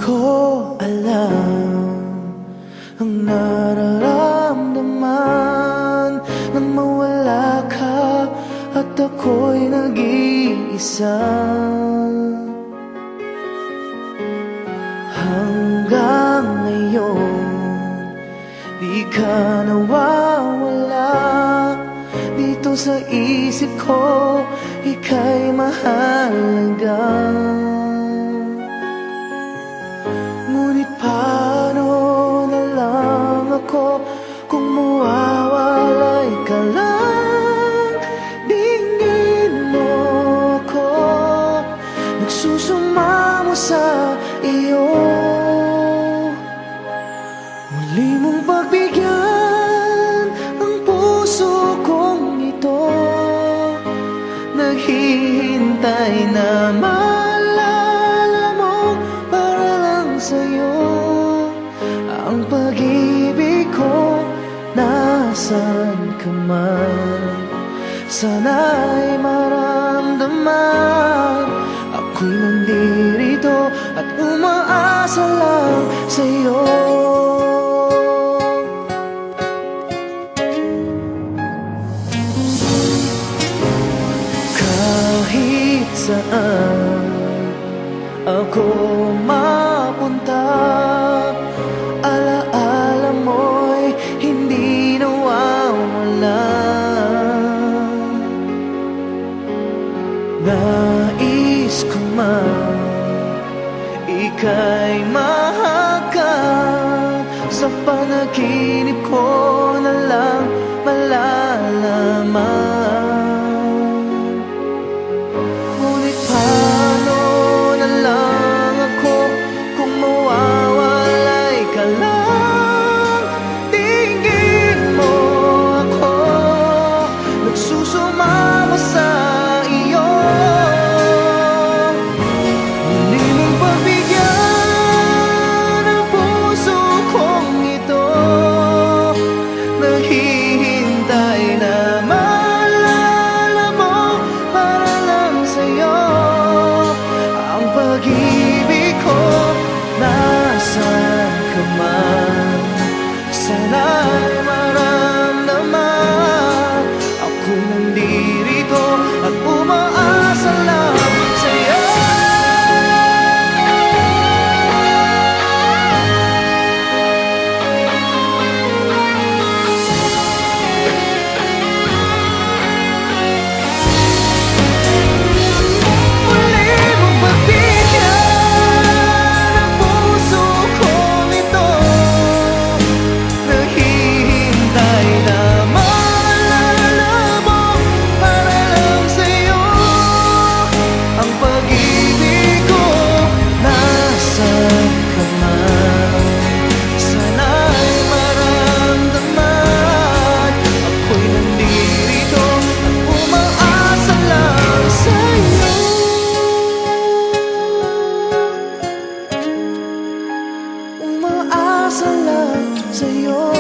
ko alam ang nararamdaman nang mawala ka at ako'y nag-iisa. Hanggang ngayon di ka nawawala dito sa isip ko, ika'y mahalaga. Ngunit paano na lang ako kung mawawalay ka lang? Dinggin mo ako, nagsusumamo sa iyo. Muli mong pagbigyan ang puso kong ito, naghihintay na maalala mo para lang sa'yo. Ang pag-ibig ko, nasan ka man, sana'y maramdaman. Ako'y nandirito at umaasa lang sa'yo. Kahit saan ako mapunta, alaala mo'y hindi nawawala. Nais ko man ika'y mahagan, sa panaginip ko na lang malalaman. Ngunit paano na lang ako kung mawawalay ka lang? Tingin mo ako, nagsusumamo sa iyo. Muli mong pagbigyan ang puso kong ito, naghihintay na maalala mo para lang sa'yo. Ang pag-ibig ko, nasan ka man, sana'y maramdaman. Ako'y nandirito at umaasa lang sa'yo. Muli mong pagbigyan ang puso kong ito, naghihintay na maalala mo para lang sa'yo. Ang pag-ibig ko, nasan ka man, sana'y maramdaman. Ako'y nandirito at umaasa lang sa'yo. Umaasa lang sa'yo.